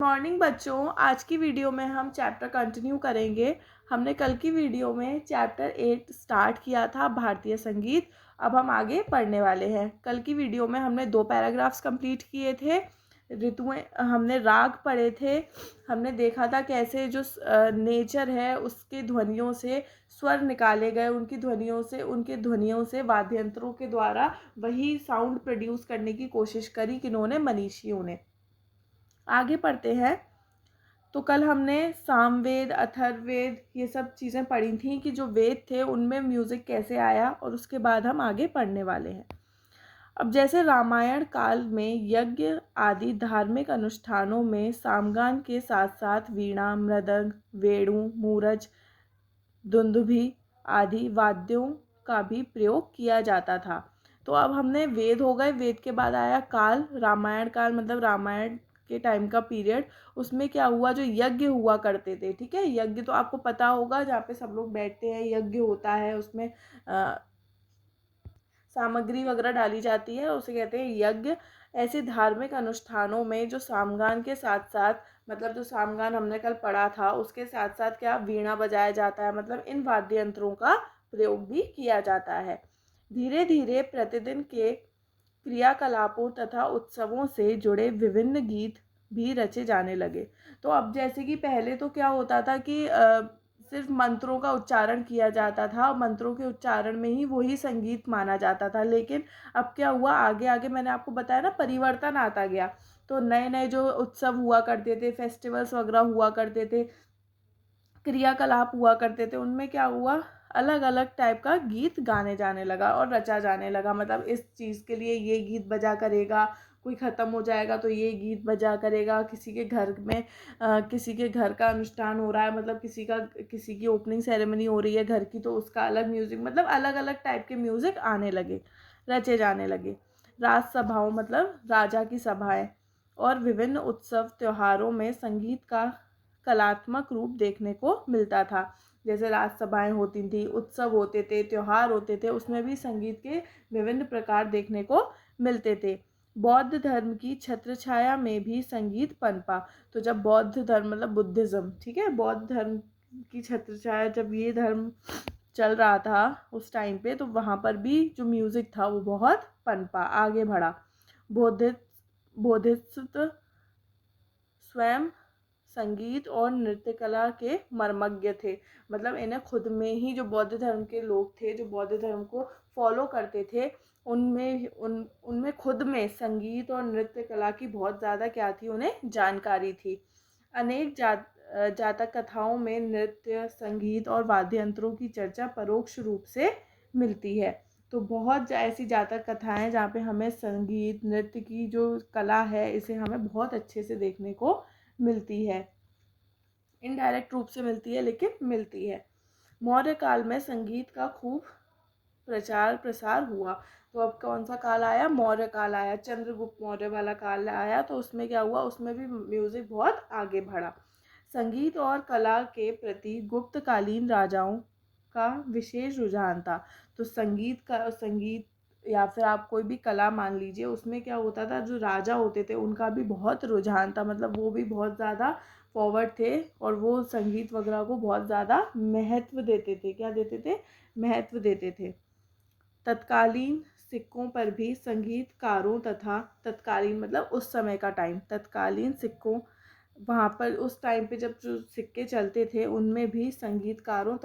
Morning बच्चों, आज की वीडियो में हम चैप्टर कंटिन्यू करेंगे। हमने कल की वीडियो में चैप्टर 8 स्टार्ट किया था, भारतीय संगीत। अब हम आगे पढ़ने वाले हैं। कल की वीडियो में हमने 2 पैराग्राफ्स कंप्लीट किए थे। ऋतुएं हमने राग पढ़े थे। हमने देखा था कैसे जो नेचर है उसके ध्वनियों से स्वर निकाले गए, उनके ध्वनियों से वाद्य यंत्रों के द्वारा वही साउंड प्रोड्यूस करने की कोशिश करी किन्होंने, मनीषियों ने। आगे पढ़ते हैं। तो कल हमने सामवेद, अथर्ववेद ये सब चीज़ें पढ़ी थी कि जो वेद थे उनमें म्यूज़िक कैसे आया, और उसके बाद हम आगे पढ़ने वाले हैं। अब जैसे रामायण काल में यज्ञ आदि धार्मिक अनुष्ठानों में सामगान के साथ साथ वीणा, मृदंग, वेणु, मूरज, दुंदुभी आदि वाद्यों का भी प्रयोग किया जाता था। तो अब हमने वेद हो गए, वेद के बाद आया काल, रामायण काल मतलब रामायण के टाइम का पीरियड। उसमें क्या हुआ, जो यज्ञ हुआ करते थे, ठीक है, यज्ञ तो आपको पता होगा, जहाँ पे सब लोग बैठते हैं, यज्ञ होता है, उसमें सामग्री वगैरह डाली जाती है, उसे कहते हैं यज्ञ। ऐसे धार्मिक अनुष्ठानों में जो सामगान के साथ साथ, मतलब जो सामगान हमने कल पढ़ा था उसके साथ साथ क्या वीणा बजाया जाता है, मतलब इन वाद्य यंत्रों का प्रयोग भी किया जाता है। धीरे धीरे प्रतिदिन के क्रियाकलापों तथा उत्सवों से जुड़े विभिन्न गीत भी रचे जाने लगे। तो अब जैसे कि पहले तो क्या होता था कि सिर्फ मंत्रों का उच्चारण किया जाता था, मंत्रों के उच्चारण में ही वही संगीत माना जाता था। लेकिन अब क्या हुआ, आगे आगे मैंने आपको बताया ना, परिवर्तन आता गया। तो नए नए जो उत्सव हुआ करते थे, फेस्टिवल्स वगैरह हुआ करते थे, क्रियाकलाप हुआ करते थे, उनमें क्या हुआ, अलग अलग टाइप का गीत गाने जाने लगा और रचा जाने लगा। मतलब इस चीज़ के लिए ये गीत बजा करेगा, कोई ख़त्म हो जाएगा तो ये गीत बजा करेगा, किसी के घर में किसी के घर का अनुष्ठान हो रहा है, मतलब किसी की ओपनिंग सेरेमनी हो रही है घर की, तो उसका अलग म्यूज़िक, मतलब अलग अलग टाइप के म्यूज़िक आने लगे, रचे जाने लगे। राजसभाओं मतलब राजा की सभाएं और विभिन्न उत्सव त्योहारों में संगीत का कलात्मक रूप देखने को मिलता था। जैसे राजसभाएं होती थी, उत्सव होते थे, त्योहार होते थे, उसमें भी संगीत के विभिन्न प्रकार देखने को मिलते थे। बौद्ध धर्म की छत्रछाया में भी संगीत पनपा। तो जब बौद्ध धर्म मतलब बुद्धिज़्म, ठीक है, बौद्ध धर्म की छत्रछाया, जब ये धर्म चल रहा था उस टाइम पे, तो वहाँ पर भी जो म्यूज़िक था वो बहुत पनपा, आगे बढ़ा। बोधिसत्व स्वयं संगीत और नृत्य कला के मर्मज्ञ थे। मतलब इन्हें खुद में ही, जो बौद्ध धर्म के लोग थे, जो बौद्ध धर्म को फॉलो करते थे, उनमें खुद में संगीत और नृत्य कला की बहुत ज़्यादा क्या थी, उन्हें जानकारी थी। अनेक जातक कथाओं में नृत्य, संगीत और वाद्य यंत्रों की चर्चा परोक्ष रूप से मिलती है। तो बहुत ऐसी जातक कथाएं हैं जहाँ पे हमें संगीत, नृत्य की जो कला है, इसे हमें बहुत अच्छे से देखने को मिलती है। इनडायरेक्ट रूप से मिलती है, लेकिन मिलती है। मौर्य काल में संगीत का खूब प्रचार प्रसार हुआ। तो अब कौन सा काल आया, मौर्य काल आया, चंद्रगुप्त मौर्य वाला काल आया। तो उसमें क्या हुआ, उसमें भी म्यूज़िक बहुत आगे बढ़ा। संगीत और कला के प्रति गुप्तकालीन राजाओं का विशेष रुझान था। तो संगीत या फिर आप कोई भी कला मान लीजिए, उसमें क्या होता था, जो राजा होते थे उनका भी बहुत रुझान था, मतलब वो भी बहुत ज़्यादा फॉरवर्ड थे और वो संगीत वगैरह को बहुत ज़्यादा महत्व देते थे। क्या देते थे, महत्व देते थे। तत्कालीन सिक्कों पर भी संगीतकारों तथा तत्कालीन मतलब उस समय का टाइम, तत्कालीन सिक्कों, वहाँ पर उस टाइम पे जब जो सिक्के चलते थे उनमें भी संगीतकारों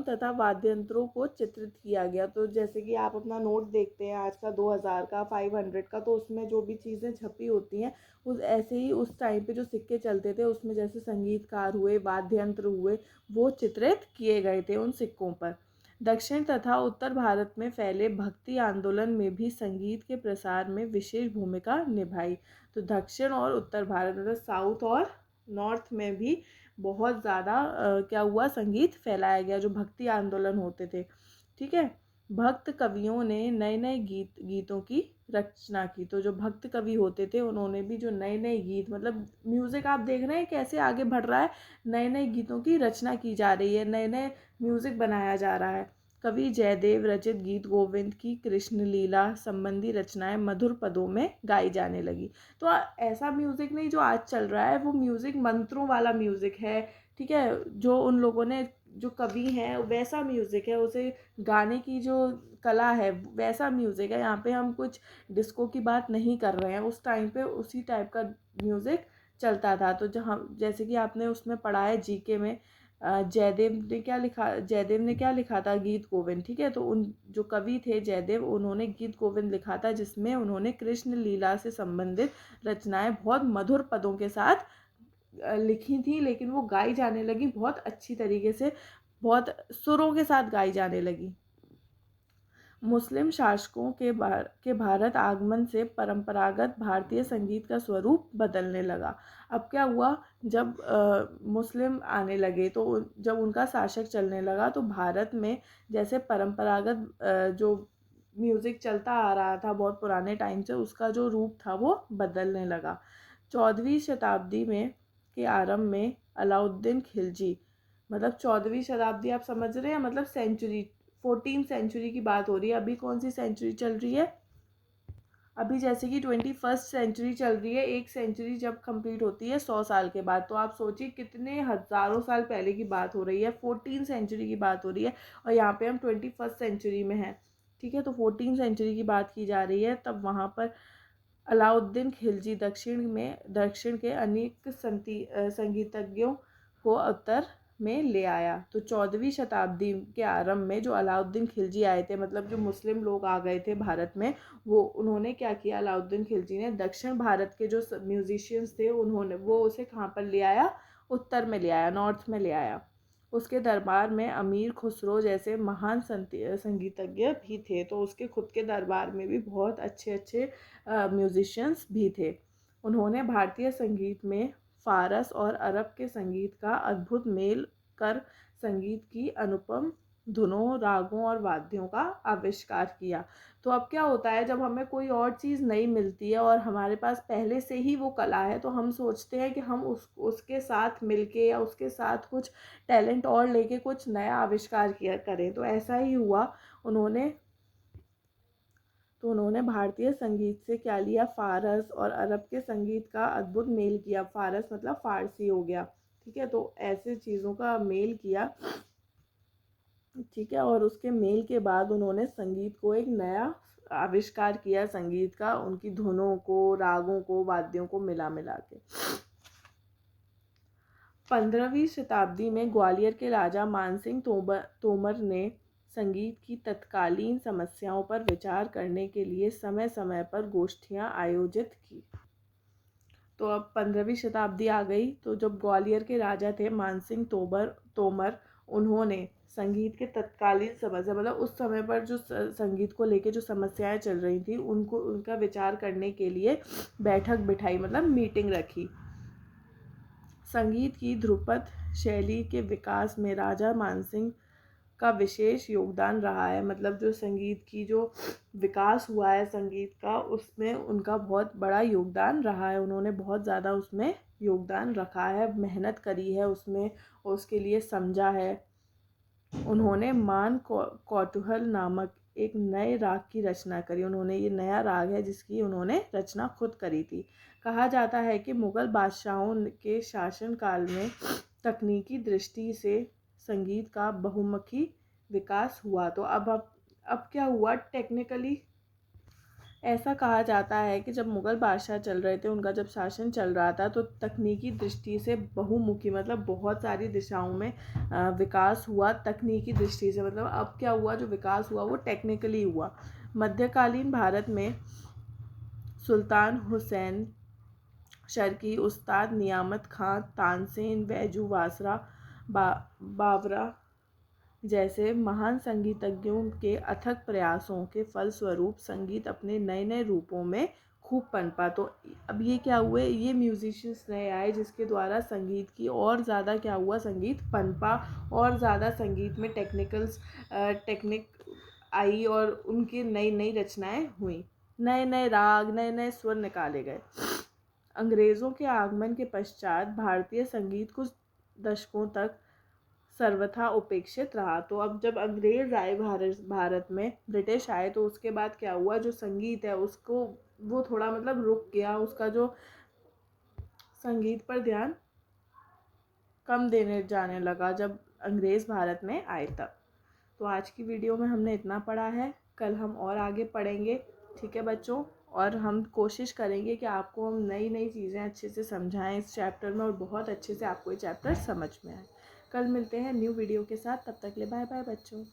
तथा वाद्य यंत्रों को चित्रित किया गया। तो जैसे कि आप अपना नोट देखते हैं आज का, 2000 का, 500 का, तो उसमें जो भी चीज़ें छपी होती हैं, उस ऐसे ही उस टाइम पे जो सिक्के चलते थे उसमें जैसे संगीतकार हुए, वाद्य यंत्र हुए, वो चित्रित किए गए थे उन सिक्कों पर। दक्षिण तथा उत्तर भारत में फैले भक्ति आंदोलन में भी संगीत के प्रसार में विशेष भूमिका निभाई। तो दक्षिण और उत्तर भारत मतलब साउथ और नॉर्थ में भी बहुत ज़्यादा क्या हुआ, संगीत फैलाया गया, जो भक्ति आंदोलन होते थे, ठीक है। भक्त कवियों ने नए नए गीतों की रचना की। तो जो भक्त कवि होते थे उन्होंने भी जो नए नए गीत, मतलब म्यूज़िक आप देख रहे हैं कैसे आगे बढ़ रहा है, नए नए गीतों की रचना की जा रही है, नए नए म्यूज़िक बनाया जा रहा है। कवि जयदेव रचित गीत गोविंद की कृष्ण लीला संबंधी रचनाएं मधुर पदों में गाई जाने लगी। तो ऐसा म्यूज़िक नहीं जो आज चल रहा है, वो म्यूज़िक मंत्रों वाला म्यूज़िक है, ठीक है, जो उन लोगों ने, जो कवि हैं, वैसा म्यूज़िक है, उसे गाने की जो कला है वैसा म्यूज़िक है। यहाँ पे हम कुछ डिस्को की बात नहीं कर रहे हैं, उस टाइम पे उसी टाइप का म्यूज़िक चलता था। तो जहाँ जैसे कि आपने उसमें पढ़ा है जीके में, जयदेव ने क्या लिखा था, गीत गोविंद, ठीक है। तो उन जो कवि थे जयदेव, उन्होंने गीत गोविंद लिखा था, जिसमें उन्होंने कृष्ण लीला से संबंधित रचनाएं बहुत मधुर पदों के साथ लिखी थी, लेकिन वो गाई जाने लगी बहुत अच्छी तरीके से, बहुत सुरों के साथ गाई जाने लगी। मुस्लिम शासकों के भारत आगमन से परंपरागत भारतीय संगीत का स्वरूप बदलने लगा। अब क्या हुआ, जब मुस्लिम आने लगे, तो जब उनका शासक चलने लगा, तो भारत में जैसे परंपरागत जो म्यूज़िक चलता आ रहा था बहुत पुराने टाइम से, उसका जो रूप था वो बदलने लगा। 14वीं शताब्दी में के आरंभ में अलाउद्दीन खिलजी, मतलब 14वीं शताब्दी आप समझ रहे हैं, मतलब सेंचुरी, 14th सेंचुरी की बात हो रही है। अभी कौन सी सेंचुरी चल रही है, अभी जैसे कि 21st सेंचुरी चल रही है। एक सेंचुरी जब कंप्लीट होती है 100 साल के बाद, तो आप सोचिए कितने हज़ारों साल पहले की बात हो रही है, 14th सेंचुरी की बात हो रही है, और यहाँ पे हम 21st सेंचुरी में हैं, ठीक है। तो 14th सेंचुरी की बात की जा रही है। तब वहाँ पर अलाउद्दीन खिलजी दक्षिण के अनेक संगीतज्ञों को उत्तर में ले आया। तो 14वीं शताब्दी के आरंभ में जो अलाउद्दीन खिलजी आए थे, मतलब जो मुस्लिम लोग आ गए थे भारत में, वो उन्होंने क्या किया, अलाउद्दीन खिलजी ने दक्षिण भारत के जो म्यूजिशियंस थे, उन्होंने वो उसे कहाँ पर ले आया, उत्तर में ले आया, नॉर्थ में ले आया। उसके दरबार में अमीर खुसरो जैसे महान संगीतज्ञ भी थे। तो उसके खुद के दरबार में भी बहुत अच्छे अच्छे म्यूजिशियंस भी थे। उन्होंने भारतीय संगीत में फ़ारस और अरब के संगीत का अद्भुत मेल कर संगीत की अनुपम धुनों, रागों और वाद्यों का आविष्कार किया। तो अब क्या होता है, जब हमें कोई और चीज़ नहीं मिलती है और हमारे पास पहले से ही वो कला है, तो हम सोचते हैं कि हम उसके साथ मिलके या उसके साथ कुछ टैलेंट और लेके कुछ नया आविष्कार किया करें। तो ऐसा ही हुआ। उन्होंने भारतीय संगीत से क्या लिया, फ़ारस और अरब के संगीत का अद्भुत मेल किया। फ़ारस मतलब फ़ारसी हो गया, ठीक है। तो ऐसे चीज़ों का मेल किया, ठीक है। और उसके मेल के बाद उन्होंने संगीत को एक नया आविष्कार किया, संगीत का, उनकी धुनों को, रागों को, वाद्यों को मिला मिला के। 15वीं शताब्दी में ग्वालियर के राजा मानसिंह तोमर ने संगीत की तत्कालीन समस्याओं पर विचार करने के लिए समय समय पर गोष्ठियां आयोजित की। तो अब 15वीं शताब्दी आ गई, तो जब ग्वालियर के राजा थे मानसिंह तोमर, उन्होंने संगीत के तत्कालीन समस्या, मतलब उस समय पर जो संगीत को लेके जो समस्याएं चल रही थी, उनका विचार करने के लिए बैठक बिठाई, मतलब मीटिंग रखी। संगीत की ध्रुपद शैली के विकास में राजा मानसिंह का विशेष योगदान रहा है। मतलब जो संगीत की जो विकास हुआ है संगीत का, उसमें उनका बहुत बड़ा योगदान रहा है। उन्होंने बहुत ज़्यादा उसमें योगदान रखा है, मेहनत करी है उसमें, और उसके लिए समझा है। उन्होंने मान कौतूहल नामक एक नए राग की रचना करी। उन्होंने, ये नया राग है जिसकी उन्होंने रचना खुद करी थी। कहा जाता है कि मुग़ल बादशाहों के शासनकाल में तकनीकी दृष्टि से संगीत का बहुमुखी विकास हुआ। तो अब क्या हुआ, टेक्निकली ऐसा कहा जाता है कि जब मुग़ल बादशाह चल रहे थे, उनका जब शासन चल रहा था, तो तकनीकी दृष्टि से बहुमुखी, मतलब बहुत सारी दिशाओं में विकास हुआ तकनीकी दृष्टि से। मतलब अब क्या हुआ, जो विकास हुआ वो टेक्निकली हुआ। मध्यकालीन भारत में सुल्तान हुसैन शर्की, उस्ताद नियामत खां, तानसेन, बैजू बासरा, बावरा जैसे महान संगीतज्ञों के अथक प्रयासों के फलस्वरूप संगीत अपने नए नए रूपों में खूब पनपा। तो अब ये क्या हुए, ये म्यूजिशियंस नए आए जिसके द्वारा संगीत की और ज़्यादा क्या हुआ, संगीत पनपा, और ज़्यादा संगीत में टेक्निक आई, और उनकी नई नई रचनाएं हुई, नए नए राग, नए नए स्वर निकाले गए। अंग्रेज़ों के आगमन के पश्चात भारतीय संगीत कुछ दशकों तक सर्वथा उपेक्षित रहा। तो अब जब अंग्रेज़ आए भारत में, ब्रिटिश आए, तो उसके बाद क्या हुआ, जो संगीत है उसको वो थोड़ा मतलब रुक गया, उसका जो संगीत पर ध्यान कम देने जाने लगा जब अंग्रेज़ भारत में आए तब। तो आज की वीडियो में हमने इतना पढ़ा है, कल हम और आगे पढ़ेंगे। ठीक है बच्चों, और हम कोशिश करेंगे कि आपको हम नई नई चीज़ें अच्छे से समझाएं इस चैप्टर में और बहुत अच्छे से आपको ये चैप्टर समझ में आए। कल मिलते हैं न्यू वीडियो के साथ, तब तक के लिए बाय बाय बच्चों।